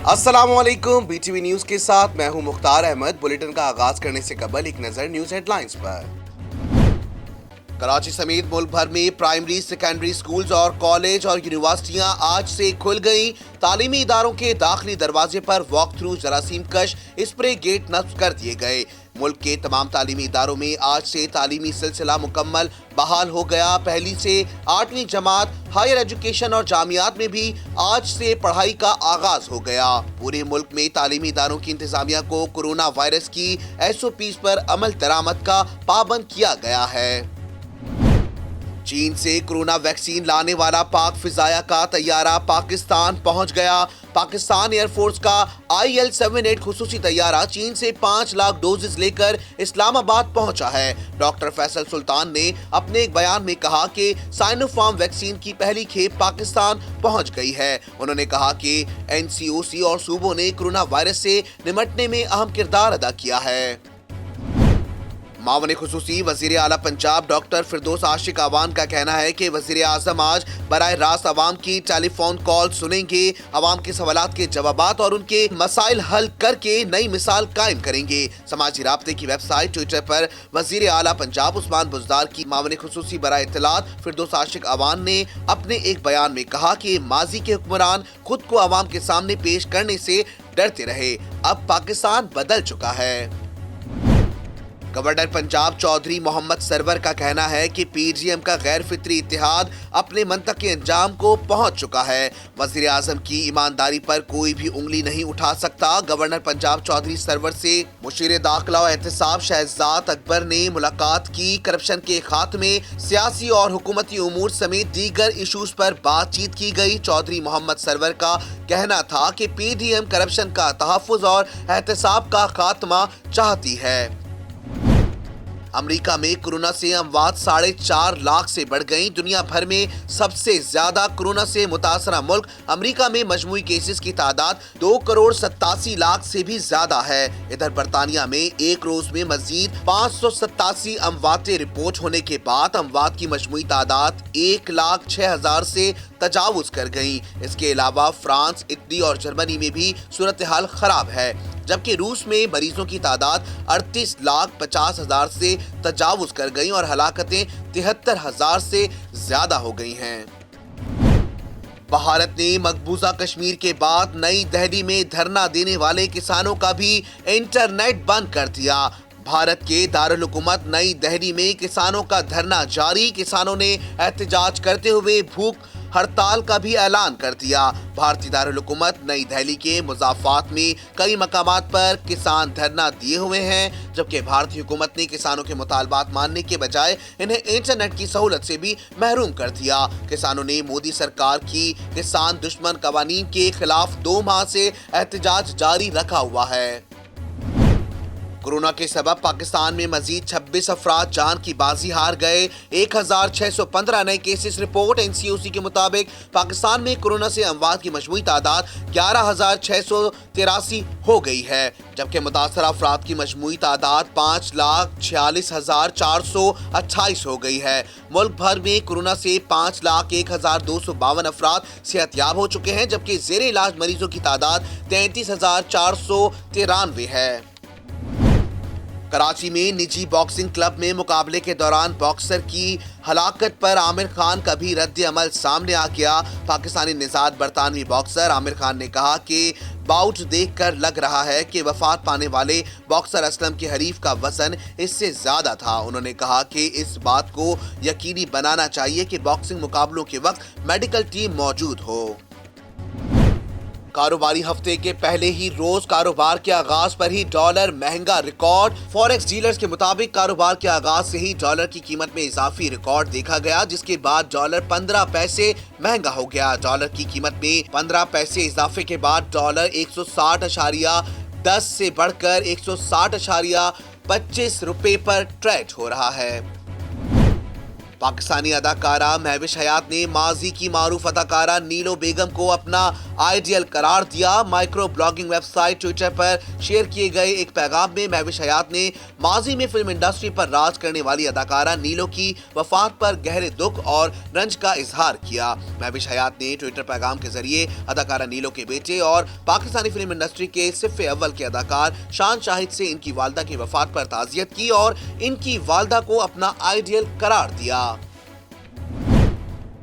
अस्सलाम वालेकुम। BTV news के साथ मैं हूं मुख्तार अहमद। बुलेटिन का आगाज करने से कबल एक नजर न्यूज हेडलाइंस पर। कराची समेत मुल्क भर में प्राइमरी सेकेंडरी स्कूल्स और कॉलेज और यूनिवर्सिटियां आज से खुल गईं। तालीमी इदारों के दाखिली दरवाजे पर वॉक थ्रू जरासीम कश स्प्रे गेट नस्ब कर दिए गए। मुल्क के तमाम तालीमी इदारों में आज से तालीमी सिलसिला मुकम्मल बहाल हो गया। पहली से 8वीं जमात, हायर एजुकेशन और जामियात में भी आज से पढ़ाई का आगाज हो गया। पूरे मुल्क में तालीमी इदारों की इंतजामिया को कोरोना वायरस की SOPs पर अमल दरामद का पाबंद किया गया है। चीन से कोरोना वैक्सीन लाने वाला पाक फिजाया का तैयारा पाकिस्तान पहुंच गया। पाकिस्तान एयरफोर्स का IL-78 खुसूसी तैयारा चीन से 5 लाख डोजेस लेकर इस्लामाबाद पहुंचा है। डॉक्टर फैसल सुल्तान ने अपने एक बयान में कहा कि साइनोफार्म वैक्सीन की पहली खेप पाकिस्तान पहुंच गई है। उन्होंने कहा कि NCOC और सूबों ने कोरोना वायरस से निपटने में अहम किरदार अदा किया है। मावन खुसूसी वजीर आला पंजाब डॉक्टर फिरदौस आशिक अवान का कहना है कि वजीर आजम आज बराह रास्त अवाम की टेलीफोन कॉल सुनेंगे, अवाम के सवालात के जवाबात और उनके मसाइल हल करके नई मिसाल कायम करेंगे। समाजी राब्ते की वेबसाइट ट्विटर पर वजीर आला पंजाब उस्मान बुज़दार की मावन खुसूसी बराह इत्तलात फिरदौस आशिक अवान ने अपने एक बयान में कहा कि माजी के हुक्मरान खुद को अवाम के सामने पेश करने से डरते रहे, अब पाकिस्तान बदल चुका है। गवर्नर पंजाब चौधरी मोहम्मद सरवर का कहना है कि PGM का गैर फितरी इत्तेहाद अपने मंतकी अंजाम को पहुंच चुका है। वजीर आजम की ईमानदारी पर कोई भी उंगली नहीं उठा सकता। गवर्नर पंजाब चौधरी सरवर से मुशीर दाखिला और एहतसाब शहजाद अकबर ने मुलाकात की। करप्शन के खात्मे, सियासी और हुकूमती उमूर समेत दीगर इशूज पर बातचीत की गई। चौधरी मोहम्मद सरवर का कहना था कि PDM करप्शन का तहफ़्फ़ुज़ और एहतसाब का खात्मा चाहती है। अमेरिका में कोरोना से अमवात 4.5 लाख से बढ़ गई। दुनिया भर में सबसे ज्यादा कोरोना से मुतासरा मुल्क अमेरिका में मजमूई केसेस की तादाद 2,87,00,000 से भी ज्यादा है। इधर बरतानिया में एक रोज में मजीद 587 अमवातें रिपोर्ट होने के बाद अमवात की मजमूई तादाद 1,06,000 से तजावुज कर गई। इसके अलावा फ्रांस, इटली और जर्मनी में भी सूरत हाल खराब है, जबकि रूस में मरीजों की तादाद 38,50,000 से तजावुज कर गई और हलाकतें 73,000 से ज्यादा हो गई हैं। भारत ने मकबूजा कश्मीर के बाद नई दिल्ली में धरना देने वाले किसानों का भी इंटरनेट बंद कर दिया। भारत के दारुल हुकूमत नई दिल्ली में किसानों का धरना जारी। किसानों ने एहतजाज करते हुए भूख हड़ताल का भी ऐलान कर दिया। भारतीय दारुल हुकूमत नई दिल्ली के मुज़ाफ़ात में कई मकामात पर किसान धरना दिए हुए हैं, जबकि भारतीय हुकूमत ने किसानों के मुतालबात मानने के बजाय इन्हें इंटरनेट की सहूलत से भी महरूम कर दिया। किसानों ने मोदी सरकार की किसान दुश्मन कवानीन के खिलाफ 2 माह से एहतजाज जारी रखा हुआ है। कोरोना के सबब पाकिस्तान में मजीद 26 अफराद जान की बाजी हार गए। 1,615 नए केसेस रिपोर्ट। NCOC के मुताबिक पाकिस्तान में कोरोना से अमवात की मजमूई तादाद 11,683 हो गई है, जबकि मुतासरा अफराद की मजमूई तादाद 5,46,428 हो गई है। मुल्क भर में कोरोना से 5,01,252 अफराद सेहतयाब हो चुके हैं, जबकि जेर इलाज मरीजों की तादाद 33,493 है। कराची में निजी बॉक्सिंग क्लब में मुकाबले के दौरान बॉक्सर की हलाकत पर आमिर खान का भी रद्द अमल सामने आ गया। पाकिस्तानी निजाद बरतानवी बॉक्सर आमिर खान ने कहा कि बाउट देखकर लग रहा है कि वफात पाने वाले बॉक्सर असलम के हरीफ का वजन इससे ज्यादा था। उन्होंने कहा कि इस बात को यकीनी बनाना चाहिए कि बॉक्सिंग मुकाबलों के वक्त मेडिकल टीम मौजूद हो। कारोबारी हफ्ते के पहले ही रोज कारोबार के आगाज पर ही डॉलर महंगा रिकॉर्ड। फॉरेक्स डीलर्स के मुताबिक कारोबार के आगाज से ही डॉलर की कीमत में इजाफी रिकॉर्ड देखा गया, जिसके बाद डॉलर 15 पैसे महंगा हो गया। डॉलर की कीमत में 15 पैसे इजाफे के बाद डॉलर 160.10 से बढ़कर 160.25 रुपए पर ट्रेड हो रहा है। पाकिस्तानी अदाकारा महविश हयात ने माजी की मारूफ अदाकारा नीलो बेगम को अपना आइडियल करार दिया। माइक्रो ब्लॉगिंग वेबसाइट ट्विटर पर शेयर किए गए एक पैगाम में महविश हयात ने माजी में फिल्म इंडस्ट्री पर राज करने वाली अदाकारा नीलो की वफात पर गहरे दुख और रंज का इजहार किया। महविश हयात ने ट्विटर पैगाम के जरिए अदाकारा नीलो के बेटे और पाकिस्तानी फिल्म इंडस्ट्री के सिफ़े अव्वल के अदाकार शान शाहिद से इनकी वालदा की वफात पर ताज़ियत की और इनकी वालदा को अपना आइडियल करार दिया।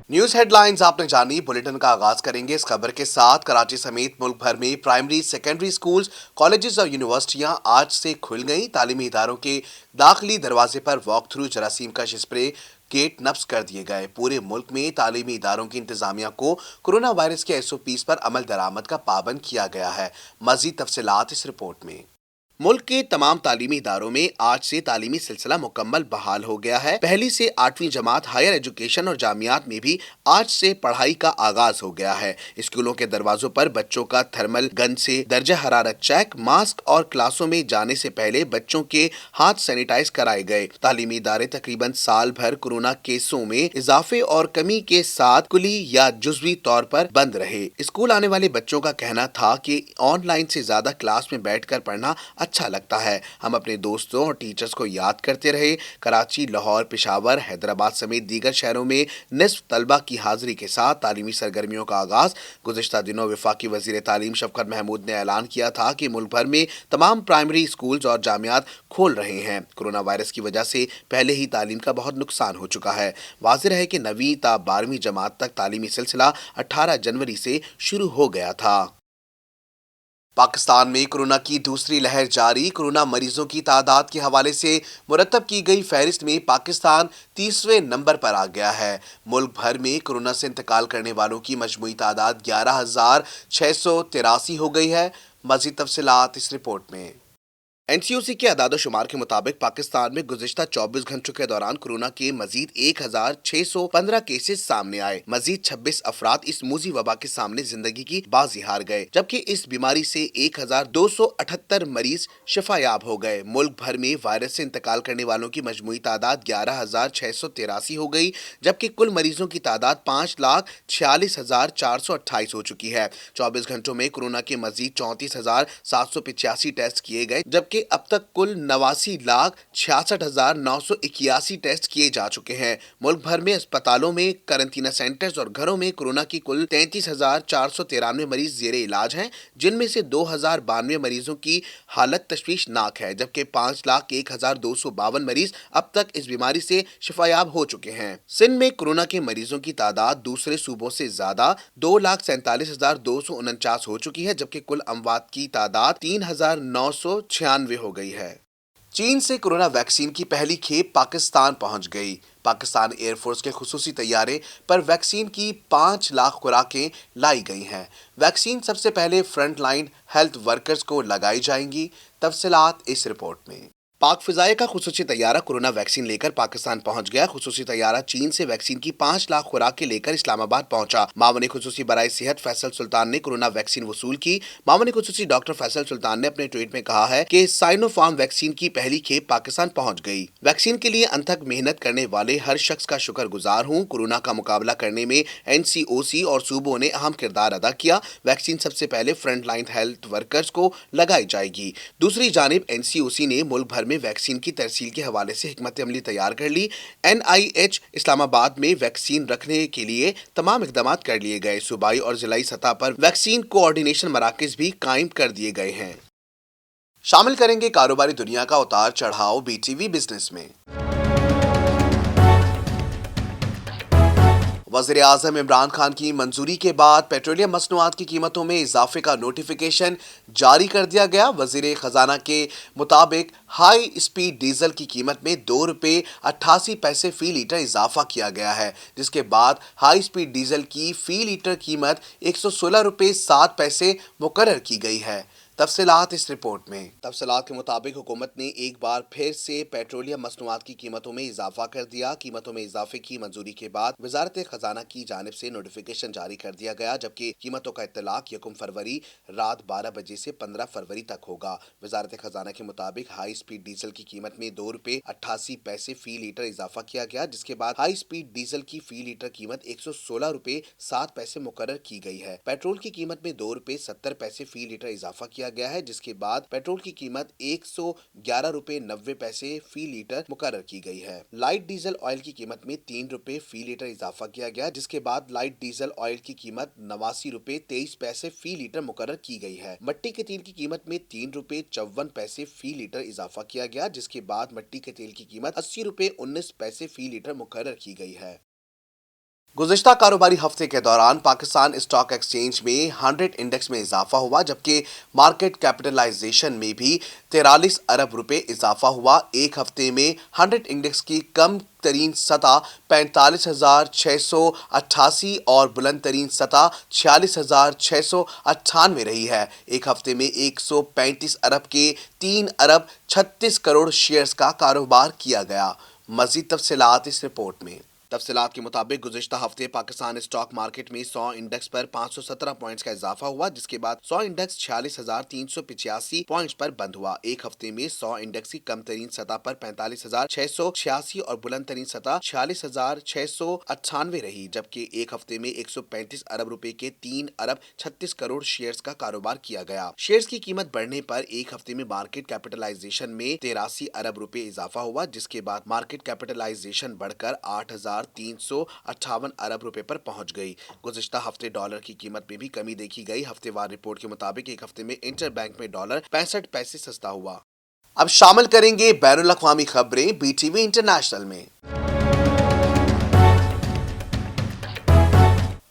न्यूज हेडलाइंस आपने जानी। बुलेटिन का आगाज करेंगे इस खबर के साथ। कराची समेत मुल्क भर में प्राइमरी, सेकेंडरी स्कूल्स, कॉलेजेस और यूनिवर्सिटियां आज से खुल गई। तालीमी इदारों के दाखिली दरवाजे पर वॉक थ्रू, जरासीम कश स्प्रे, गेट नफ्स कर दिए गए। पूरे मुल्क में तालीमी इदारों की इंतजामिया को कोरोना वायरस के SOPs पर अमल दरामद का पाबंद किया गया है। मजीद तफसीलात इस रिपोर्ट में। मुल्क के तमाम तालीमी इदारों में आज से तालीमी सिलसिला मुकम्मल बहाल हो गया है। पहली से 8वीं जमात हायर एजुकेशन और जामियात में भी आज से पढ़ाई का आगाज हो गया है। स्कूलों के दरवाजों पर बच्चों का थर्मल गन से दर्जा हरारत चेक, मास्क और क्लासों में जाने से पहले बच्चों के हाथ सैनिटाइज कराए गए। तालीमी इदारे तकरीबन साल भर कोरोना केसों में इजाफे और कमी के साथ कुली या जुज़वी तौर पर बंद रहे। स्कूल आने वाले बच्चों का कहना था कि ऑनलाइन से ज्यादा क्लास में बैठकर पढ़ना अच्छा लगता है। हम अपने दोस्तों और टीचर्स को याद करते रहे। कराची, लाहौर, पेशावर, हैदराबाद समेत दीगर शहरों में निस्फ तलबा की हाजिरी के साथ तालीमी सरगर्मियों का आगाज। गुज़िश्ता दिनों वफाकी वज़ीर तालीम शफकत महमूद ने ऐलान किया था कि मुल्क भर में तमाम प्राइमरी स्कूल्स और जामियात खोल रहे हैं। कोरोना वायरस की वजह से पहले ही तालीम का बहुत नुकसान हो चुका है। वाज़ेह है कि 9वीं ता 12वीं जमात तक तालीमी सिलसिला 18 जनवरी से शुरू हो गया था। पाकिस्तान में कोरोना की दूसरी लहर जारी। कोरोना मरीजों की तादाद के हवाले से मुरतब की गई फहरिस्त में पाकिस्तान 30वें नंबर पर आ गया है। मुल्क भर में कोरोना से इंतकाल करने वालों की मजमूई तादाद 11,683 हो गई है। मज़ीद तफसीलात इस रिपोर्ट में। NCOC के अदाद-ओ-शुमार के मुताबिक पाकिस्तान में गुज़िश्ता 24 घंटों के दौरान कोरोना के मजीद 1,615 केसेस सामने आए। मजीद 26 अफराद इस मूजी वबा के सामने जिंदगी की बाजी हार गए, जबकि इस बीमारी से 1,278 मरीज शिफायाब हो गए। मुल्क भर में वायरस से इंतकाल करने वालों की मजमूई तादाद 11,683 हो गई, जबकि कुल मरीजों की तादाद 5,46,428 हो चुकी है। 24 घंटों में कोरोना के मजीद 34,785 टेस्ट किए गए, जबकि अब तक कुल 89,66,981 टेस्ट किए जा चुके हैं। मुल्क भर में अस्पतालों में, करंटीना सेंटर्स और घरों में कोरोना की कुल 33,493 मरीज जेरे इलाज हैं, जिनमें से 2,092 मरीजों की हालत तशवीशनाक है, जबकि 5,01,252 मरीज अब तक इस बीमारी से शिफायाब हो चुके हैं। सिंध में कोरोना के मरीजों की तादाद दूसरे सूबों से ज्यादा 2,47,249 हो चुकी है, जबकि कुल अमवात की तादाद 3,996 हो गई है। चीन से कोरोना वैक्सीन की पहली खेप पाकिस्तान पहुंच गई। पाकिस्तान एयरफोर्स के खुसूसी तैयारे पर वैक्सीन की 5 लाख खुराकें लाई गई हैं। वैक्सीन सबसे पहले फ्रंट लाइन हेल्थ वर्कर्स को लगाई जाएंगी। तफसीलात इस रिपोर्ट में। पाक फिजाए का खुसूसी तैयारा कोरोना वैक्सीन लेकर पाकिस्तान पहुंच गया। खुसूसी तैयारा चीन से वैक्सीन की 5 लाख खुराकें लेकर इस्लामाबाद पहुंचा। मामले खुसूसी बराए सेहत फैसल सुल्तान ने कोरोना वैक्सीन वसूल की। मामले खुसूसी डॉक्टर फैसल सुल्तान ने अपने ट्वीट में कहा है कि साइनोफार्म वैक्सीन की पहली खेप पाकिस्तान पहुंच गई। वैक्सीन के लिए अनथक मेहनत करने वाले हर शख्स का शुक्रगुजार हूँ। कोरोना का मुकाबला करने में NCOC और सूबों ने अहम किरदार अदा किया। वैक्सीन सबसे पहले फ्रंट लाइन हेल्थ वर्कर्स को लगाई जाएगी। दूसरी जानिब NCOC ने मुल्क भर में वैक्सीन की तरसील के हवाले से हिकमत अमली तैयार कर ली। NIH इस्लामाबाद में वैक्सीन रखने के लिए तमाम इकदाम कर लिए गए। सूबाई और जिलाई सतह पर वैक्सीन कोऑर्डिनेशन मराकज भी कायम कर दिए गए हैं। शामिल करेंगे कारोबारी दुनिया का उतार चढ़ाव BTV बिजनेस में। वज़ीर आज़म इमरान खान की मंजूरी के बाद पेट्रोलियम मसनूआत की कीमतों में इजाफे का नोटिफिकेशन जारी कर दिया गया। वज़ीर ख़जाना के मुताबिक हाई स्पीड डीजल की कीमत में 2 रुपये 88 पैसे फी लीटर इजाफा किया गया है, जिसके बाद हाई स्पीड डीजल की फी लीटर कीमत 116 रुपये 7 पैसे मुकर्रर की गई है। तफसीलात इस रिपोर्ट में। तफसीलात के मुताबिक हुकूमत ने एक बार फिर से पेट्रोलियम मसनूआत की कीमतों में इजाफा कर दिया। कीमतों में इजाफे की मंजूरी के बाद वजारत खजाना की जानिब से नोटिफिकेशन जारी कर दिया गया, जबकि कीमतों का इत्तलाक 1 फरवरी रात 12 बजे से 15 फरवरी तक होगा। वजारत खजाना के मुताबिक हाई स्पीड डीजल की कीमत में ₹2.88 फी लीटर इजाफा किया गया, जिसके बाद हाई स्पीड डीजल की फी लीटर कीमत ₹116.07 मुकर्रर की गई है। पेट्रोल की कीमत में ₹2.70 फी लीटर इजाफा किया गया है, जिसके बाद पेट्रोल की कीमत ₹111.90 फी लीटर मुकर्रर की गई है। लाइट डीजल ऑयल की कीमत में ₹3 फी लीटर इजाफा किया गया, जिसके बाद लाइट डीजल ऑयल की कीमत ₹89.23 फी लीटर मुकर्रर की गई है। मट्टी के तेल की कीमत में ₹3.54 फी लीटर इजाफा किया गया, जिसके बाद मट्टी के तेल की कीमत ₹80.19 फी लीटर मुकर्रर की गई है। गुज़िश्ता कारोबारी हफ्ते के दौरान पाकिस्तान स्टॉक एक्सचेंज में 100 इंडेक्स में इजाफा हुआ, जबकि मार्केट कैपिटलाइजेशन में भी 43 अरब रुपए इजाफा हुआ। एक हफ्ते में 100 इंडेक्स की कम तरीन सतह 45,688 और बुलंद तरीन सतह 46,698 रही है। एक हफ्ते में 135 अरब के 3 अरब 36 करोड़ शेयर्स का कारोबार किया गया। मज़ीद तफसीलात इस रिपोर्ट में। तफसीलात के मुताबिक गुज़िश्ता हफ्ते पाकिस्तान स्टॉक मार्केट में 100 इंडेक्स पर 517 पॉइंट्स का इजाफा हुआ, जिसके बाद 100 इंडेक्स 46,385 पॉइंट्स पर बंद हुआ। एक हफ्ते में 100 इंडेक्स की कम तरीन सतह पर 45,686 और बुलंद तरीन सतह 46,698 रही, जबकि एक हफ्ते में 135 अरब रुपए के 3 अरब 36 करोड़ शेयर्स का कारोबार किया गया। शेयर्स की कीमत बढ़ने पर एक हफ्ते में मार्केट कैपिटलाइजेशन में 83 अरब रुपए इजाफा हुआ, जिसके बाद मार्केट कैपिटलाइजेशन बढ़कर 8,358 अरब रुपए पर पहुंच गई। गुज़िश्ता हफ्ते डॉलर की कीमत में भी कमी देखी गई। हफ्तेवार रिपोर्ट के मुताबिक एक हफ्ते में इंटर बैंक में डॉलर 65 पैसे सस्ता हुआ। अब शामिल करेंगे बैनुल अक़वामी खबरें BTV इंटरनेशनल में।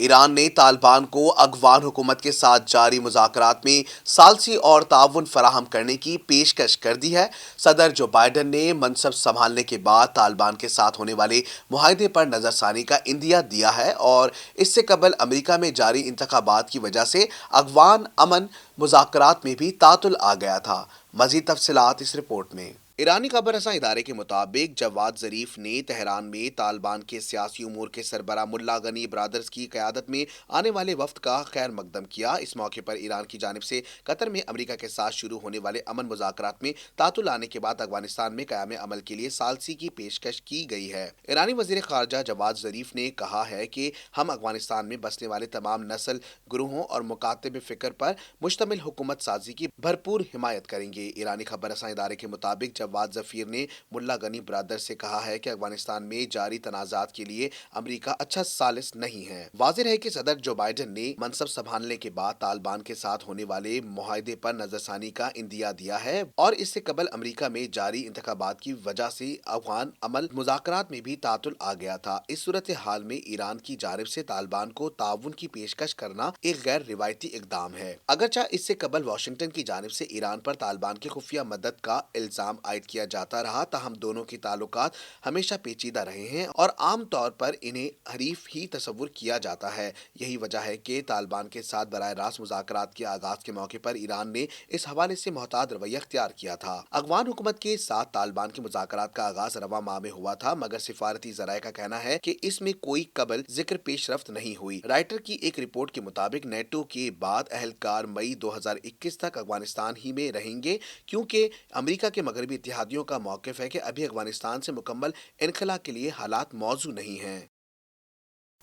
ईरान ने तालिबान को अफ़गान हुकूमत के साथ जारी मुज़ाकरात में सालसी और ताउन फराहम करने की पेशकश कर दी है। सदर जो बाइडन ने मनसब संभालने के बाद तालिबान के साथ होने वाले मुआहदे पर नज़रसानी का इंदिया दिया है और इससे कबल अमेरिका में जारी इंतखाबात की वजह से अफ़गान अमन मुज़ाकरात में भी तातुल आ गया था। मज़ीद तफसीलात इस रिपोर्ट में। ईरानी खबर रसां इदारे के मुताबिक जवाद ज़रीफ ने तेहरान में तालिबान के सियासी उमूर के सरबरा मुल्ला गनी ब्रादर्स की क़यादत में आने वाले वफ्द का खैर मकदम किया। इस मौके पर ईरान की जानिब से कतर में अमेरिका के साथ शुरू होने वाले अमन मुज़ाकरात में तातुल आने के बाद अफगानिस्तान में क़याम अमल के लिए सालसी की पेशकश की गई है। ईरानी वज़ीर ख़ारजा जवाद ज़रीफ ने कहा है कि हम अफगानिस्तान में बसने वाले तमाम नस्ल गुरूहों और मुकातिब फ़िक्र पर मुश्तमिल हुकूमत साजी की भरपूर हिमायत करेंगे। ईरानी खबर रसां इदारे के मुताबिक जवाद ज़फ़ीर ने मुल्ला गनी ब्रादर से कहा है कि अफगानिस्तान में जारी तनाज़ात के लिए अमेरिका अच्छा सालिस नहीं है। वाज़ेह है कि सदर जो बाइडन ने मनसब संभालने के बाद तालिबान के साथ होने वाले मुआहदे पर नज़रसानी का इंदिया दिया है और इससे कबल अमेरिका में जारी इंतखाबात की वजह से अफ़गान अमल मुज़ाकरात में भी तातुल आ गया था। इस सूरत हाल में ईरान की जानिब से तालिबान को ताउन की पेशकश करना एक गैर रिवायती इक़दाम है। अगरचे इससे कबल वाशिंगटन की जानिब से ईरान पर तालिबान की खुफिया मदद का इल्ज़ाम आयद किया जाता रहा, ताहम दोनों की ताल्लुकात हमेशा पेचीदा रहे हैं और आम तौर पर इन्हें हरीफ ही तस्वुर किया जाता है। यही वजह है कि तालिबान के साथ बराह रास्त मुज़ाकरात के आगाज के मौके पर ईरान ने इस हवाले से मोहतात रवैया इख्तियार किया था। अफ़गान हुकूमत के साथ तालिबान के मुज़ाकरात का आगाज रवा माह में हुआ था, मगर सिफारती ज़राए का कहना है कि इसमें कोई कबल जिक्र पेशरफ्त नहीं हुई। राइटर की एक रिपोर्ट के मुताबिक नेटो के बाद अहलकार मई 2021 तक अफगानिस्तान ही में रहेंगे, क्योंकि अमेरिका के मगरबी इत्तेहादियों का मौक़िफ़ है कि अभी अफगानिस्तान से मुकम्मल इनखला के लिए हालात मौजू नहीं हैं।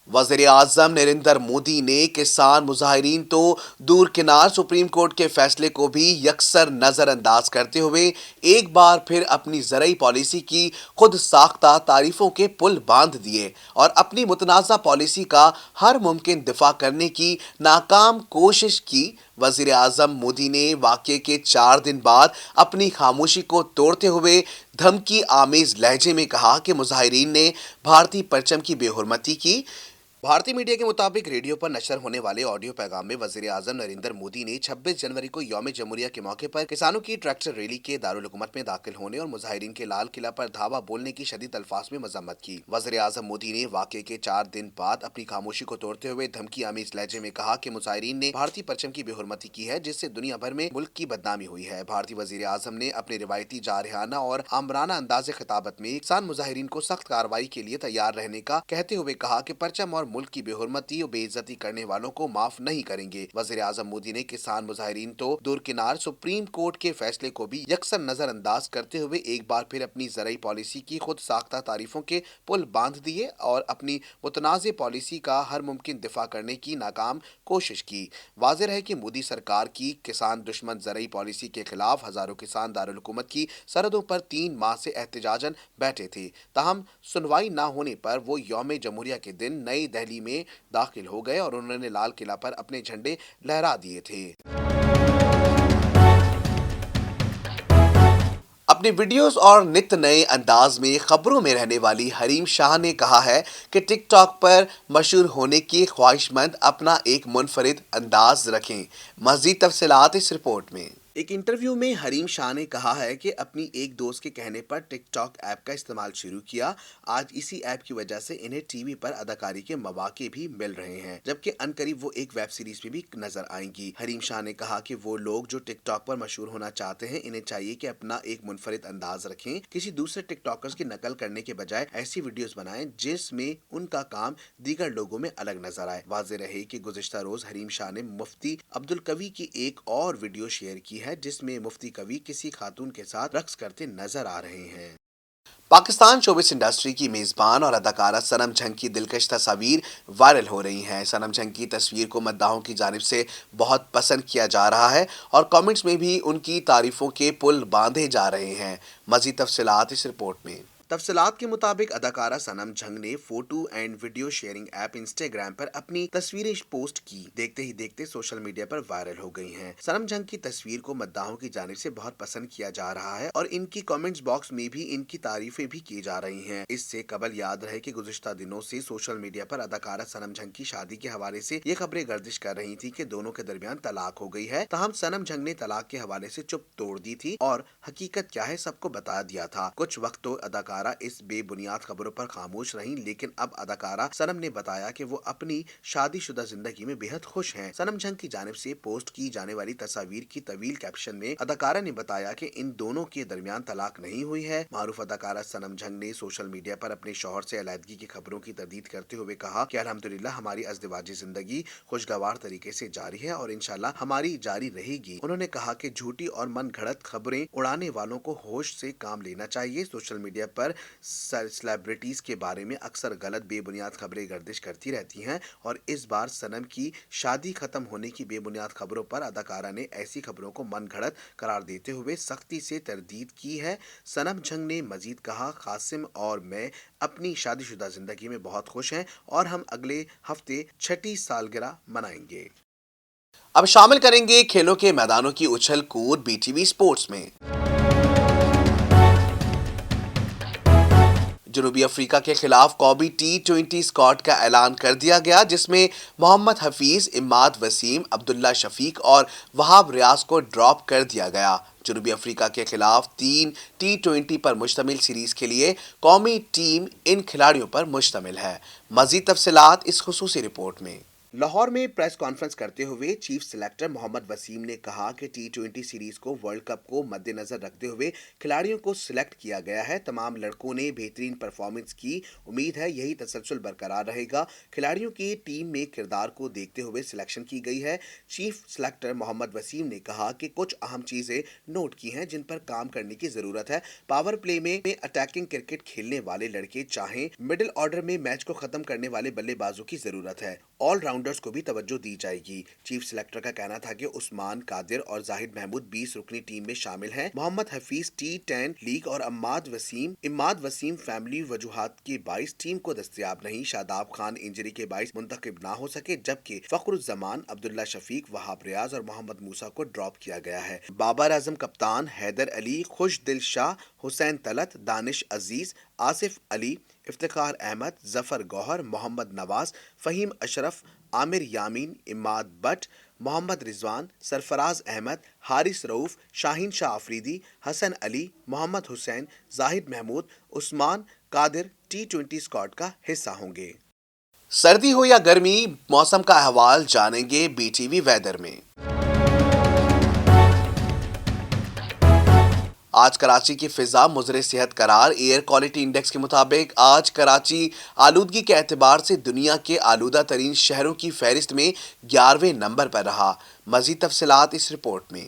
वज़ीर आज़म नरेंद्र मोदी ने किसान मुजाहिरीन तो दूरकिनार सुप्रीम कोर्ट के फैसले को भी यकसर नज़रअंदाज करते हुए एक बार फिर अपनी ज़रई पॉलिसी की खुद साख्ता तारीफ़ों के पुल बांध दिए और अपनी मुतनाज़ा पॉलिसी का हर मुमकिन दिफा करने की नाकाम कोशिश की। वज़ीर आज़म मोदी ने वाक़ये के 4 दिन बाद अपनी खामोशी को तोड़ते हुए धमकी आमेज़ लहजे में कहा कि मुजाहिरीन ने भारतीय परचम की बेहुरमती की, भारतीय मीडिया के मुताबिक रेडियो पर नशर होने वाले ऑडियो पैगाम में वजीर आजम नरेंद्र मोदी ने 26 जनवरी को यौम जमहूरिया के मौके पर किसानों की ट्रैक्टर रैली के दारुल हुकूमत में दाखिल होने और मुजाहिरीन के लाल किला पर धावा बोलने की शदीद अल्फाज में मजम्मत की। वजीर आजम मोदी ने वाक़े के 4 दिन बाद अपनी खामोशी को तोड़ते हुए धमकी आमीज लहजे में कहा कि मुजाहिरीन ने भारतीय परचम की बेहुरमती की है, जिससे दुनिया भर में मुल्क की बदनामी हुई है। भारतीय वजीर आजम ने अपने रिवायती जारहाना और आमराना अंदाज खिताबत में किसान मुजाहिरीन को सख्त कार्रवाई के लिए तैयार रहने का कहते हुए कहा कि परचम और मुल्क की बेहुरमती और बेइज्जती करने वालों को माफ नहीं करेंगे। वजीर आजम मोदी ने किसान मुजाहिरीन तो दूरकिनार सुप्रीम कोर्ट के फैसले को भी यकसर नजरअंदाज करते हुए एक बार फिर अपनी ज़राई पॉलिसी की खुद साख्ता तारीफों के पुल बांध दिए और अपनी मुतनाज़ पॉलिसी का हर मुमकिन दिफा करने की नाकाम कोशिश की। वाज़ेह है कि मोदी सरकार की किसान दुश्मन ज़राई पॉलिसी के खिलाफ हजारों किसान दारुल हुकूमत की सरहदों पर 3 माह से एहतजाजन बैठे थे। ताहम सुनवाई न होने पर वो यौम जमहूरिया के दिन नई दिल्ली में दाखिल हो गए और उन्होंने लाल किला पर अपने झंडे लहरा दिए थे। अपने वीडियोस और नित्य नए अंदाज में खबरों में रहने वाली हरीम शाह ने कहा है कि टिकटॉक पर मशहूर होने की ख्वाहिशमंद अपना एक मुनफरिद अंदाज रखें। मज़ीद तफसीलात इस रिपोर्ट में। एक इंटरव्यू में हरीम शाह ने कहा है कि अपनी एक दोस्त के कहने पर टिकटॉक ऐप का इस्तेमाल शुरू किया। आज इसी ऐप की वजह से इन्हें टीवी पर अदाकारी के मौके भी मिल रहे हैं, जबकि अनकरीब वो एक वेब सीरीज में भी नजर आएंगी। हरीम शाह ने कहा कि वो लोग जो टिकटॉक पर मशहूर होना चाहते हैं, इन्हें चाहिए कि अपना एक मुनफरिद अंदाज रखें, किसी दूसरे टिकटॉकर्स की नकल करने के बजाय ऐसी वीडियोस बनाएं जिसमें उनका काम दीगर लोगों में अलग नजर आए। वाज़ेह रहे कि गुज़िश्ता रोज हरीम शाह ने मुफ्ती अब्दुल कवी की एक और वीडियो शेयर की है, जिसमें मुफ्ती कवी किसी खातून के साथ रक्स करते नजर आ रहे हैं। पाकिस्तान शोबिस इंडस्ट्री की मेजबान और अदाकारा सनम जंग की दिलकश तस्वीर वायरल हो रही हैं। सनम जंग की तस्वीर को मद्दाहों की जानिब से बहुत पसंद किया जा रहा है और कमेंट्स में भी उनकी तारीफों के पुल बांधे जा रहे हैं। मज़ीद तफसीलात इस रिपोर्ट में। तफसीलात के मुताबिक अदाकारा सनम जंग ने photo and video sharing app Instagram पर अपनी तस्वीरें पोस्ट की। देखते ही देखते सोशल मीडिया पर वायरल हो गई हैं। सनम जंग की तस्वीर को मद्दाहों की जानिब से बहुत पसंद किया जा रहा है और इनकी कमेंट्स बॉक्स में भी इनकी तारीफें भी की जा रही हैं। इससे कबल याद रहे कि गुज़िश्ता दिनों से सोशल मीडिया पर अदाकारा सनम जंग की शादी के हवाले से ये खबरें गर्दिश कर रही थी कि दोनों के दरमियान तलाक हो गई है। ताहम सनम जंग ने तलाक के हवाले से चुप तोड़ दी थी और हकीकत क्या है सबको बता दिया था। कुछ वक्त तो अदाकारा इस बेबुनियाद खबरों पर खामोश रहीं, लेकिन अब अदाकारा सनम ने बताया कि वो अपनी शादीशुदा जिंदगी में बेहद खुश हैं। सनम जंग की जानिब से पोस्ट की जाने वाली तस्वीर की तवील कैप्शन में अदाकारा ने बताया कि इन दोनों के दरमियान तलाक नहीं हुई है। मारूफ अदाकारा सनम जंग ने सोशल मीडिया पर अपने शौहर से अलहदगी की खबरों की तरदीद करते हुए कहा कि अल्हम्दुलिल्लाह हमारी अज़दिवाजी जिंदगी खुशगवार तरीके से जारी है और इंशाल्लाह हमारी जारी रहेगी। उन्होंने कहा कि झूठी और मन घड़त खबरें उड़ाने वालों को होश से काम लेना चाहिए। सोशल मीडिया पर सेलिब्रिटीज के बारे में अक्सर गलत बेबुनियाद खबरें गर्दिश करती रहती हैं और इस बार सनम की शादी खत्म होने की बेबुनियाद खबरों पर अदाकारा ने ऐसी खबरों को मन घड़त करार देते हुए सख्ती से तरदीद की है। सनम जंग ने मजीद कहा, कासिम और मैं अपनी शादीशुदा जिंदगी में बहुत खुश हैं और हम अगले हफ्ते 6ठी सालगिरह मनाएंगे। अब शामिल करेंगे खेलों के मैदानों की उछल कूद बीटीवी स्पोर्ट्स में। जनूबी अफ्रीका के खिलाफ कौमी T20 स्क्वाड का ऐलान कर दिया गया, जिसमें मोहम्मद हफीज, इमाद वसीम, अब्दुल्ला शफीक और वहाब रियाज को ड्रॉप कर दिया गया। जनूबी अफ्रीका के खिलाफ 3 T20 पर मुश्तमिल सीरीज के लिए कौमी टीम इन खिलाड़ियों पर मुश्तमिल है। मजीद तफसीलात इस खुसूसी रिपोर्ट में। लाहौर में प्रेस कॉन्फ्रेंस करते हुए चीफ सिलेक्टर मोहम्मद वसीम ने कहा कि T20 सीरीज को वर्ल्ड कप को मद्देनजर रखते हुए खिलाड़ियों को सिलेक्ट किया गया है। तमाम लड़कों ने बेहतरीन परफॉर्मेंस की, उम्मीद है यही तसलसल बरकरार रहेगा। खिलाड़ियों की टीम में किरदार को देखते हुए सिलेक्शन की गई है। चीफ सिलेक्टर मोहम्मद वसीम ने कहा कि कुछ अहम चीजें नोट की हैं जिन पर काम करने की जरूरत है। पावर प्ले में अटैकिंग क्रिकेट खेलने वाले लड़के चाहें, मिडिल ऑर्डर में मैच को खत्म करने वाले बल्लेबाजों की जरूरत है। ऑलराउंडर्स को भी तवज्जो दी जाएगी। चीफ सिलेक्टर का कहना था कि उस्मान कादिर और जाहिद महमूद 20 रुकनी टीम में शामिल हैं। मोहम्मद हफीज T10 लीग और इमाद वसीम फैमिली वजूहात के बाइस टीम को दस्तयाब नहीं। शादाब खान इंजरी के बाइस मुंतखब ना हो सके, जबकि फखरुज्जमान, अब्दुल्ला शफीक, वहाब रियाज और मोहम्मद मूसा को ड्रॉप किया गया है। बाबर आजम कप्तान, Haider Ali, Khushdil Shah, Hussain Talat, Danish Aziz, Asif Ali, Iftikhar Ahmed, Zafar Gohar, Mohammad Nawaz, Faheem Ashraf, Aamer Yamin, Imad Butt, Mohammad Rizwan, Sarfaraz Ahmed, Haris Rauf, Shaheen Shah Afridi, Hasan Ali, Mohammad Hussain, Zahid Mahmood, Usman Qadir T20 squad का हिस्सा होंगे। सर्दी हो या गर्मी, मौसम का अहवाल जानेंगे BTV वेदर में। आज कराची की फिजा मुज़र सेहत करार। एयर क्वालिटी इंडेक्स के मुताबिक आज कराची आलूदगी के एतबार से दुनिया के आलूदा तरीन शहरों की फहरिस्त में 11वें नंबर पर रहा। मज़ीद तफसीलात इस रिपोर्ट में।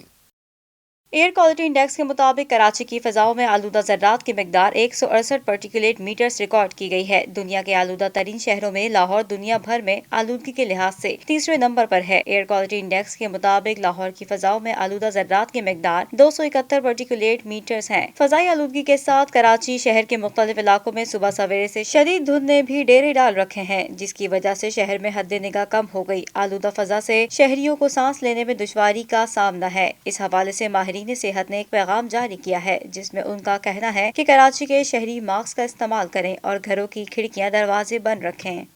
एयर क्वालिटी इंडेक्स के मुताबिक कराची की फिजाओं में आलूदा ज़र्रात की मिकदार 168 पार्टिकुलेट मीटर्स रिकॉर्ड की गई है। दुनिया के आलूदा तरीन शहरों में लाहौर दुनिया भर में आलूदगी के लिहाज से तीसरे नंबर पर है। एयर क्वालिटी इंडेक्स के मुताबिक लाहौर की फिजाओं में आलूदा ज़र्रात की मिकदार 271 पार्टिकुलेट मीटर्स है। फजाई आलूदगी के साथ कराची शहर के मुख्तलिफ इलाकों में सुबह सवेरे से शदीद धुंध ने भी डेरे डाल रखे हैं, जिसकी वजह से शहर में हद निगाह कम हो गई। आलूदा फजा से शहरियों को सांस लेने में दुश्वारी का सामना है। इस हवाले से माहिरीन सेहत ने एक पैगाम जारी किया है, जिसमें उनका कहना है कि कराची के शहरी मास्क का इस्तेमाल करें और घरों की खिड़कियां दरवाजे बंद रखें।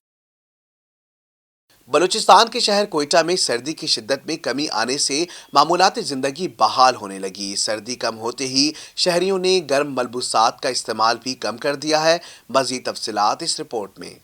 बलूचिस्तान के शहर कोयटा में सर्दी की शिद्दत में कमी आने से मामूलात ज़िंदगी बहाल होने लगी। सर्दी कम होते ही शहरियों ने गर्म मलबूसात का इस्तेमाल भी कम कर दिया है। मज़ीद तफसीलात इस रिपोर्ट में।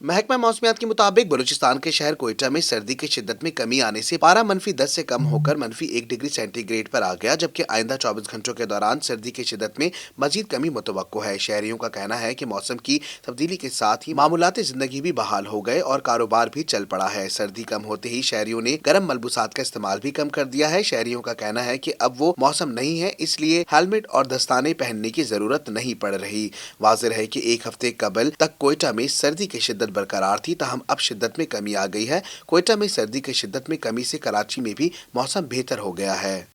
महकमा मौसमियात के मुताबिक बलूचिस्तान के शहर कोयटा में सर्दी की शिद्दत में कमी आने से पारा -10 से कम होकर -1 डिग्री सेंटीग्रेड पर आ गया, जबकि आइंदा 24 घंटों के दौरान सर्दी की शिद्दत में मजीद कमी मुतवक्को है। शहरियों का कहना है कि मौसम की तब्दीली के साथ ही मामूलात जिंदगी भी बहाल हो गए और कारोबार भी चल पड़ा है। सर्दी कम होते ही शहरियों ने गर्म मलबूसात का इस्तेमाल भी कम कर दिया है। शहरियों का कहना है कि अब वो मौसम नहीं है, इसलिए हेलमेट और दस्ताने पहनने की जरूरत नहीं पड़ रही। वाज़ेह है कि एक हफ्ते कबल तक कोयटा में सर्दी की शिद्दत बरकरार थी, ताहम अब शिद्दत में कमी आ गई है। कोयटा में सर्दी की शिद्दत में कमी से कराची में भी मौसम बेहतर हो गया है।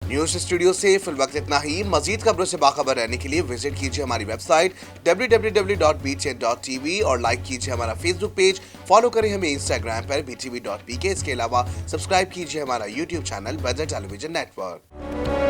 न्यूज़ स्टूडियो से फिल वक्त इतना ही। मजीद खबरों से बाखबर रहने के लिए विजिट कीजिए हमारी वेबसाइट www.btn.tv और लाइक कीजिए हमारा फेसबुक पेज, फॉलो करें हमें इंस्टाग्राम पर btv.pk। इसके अलावा सब्सक्राइब कीजिए हमारा YouTube channel weather television network.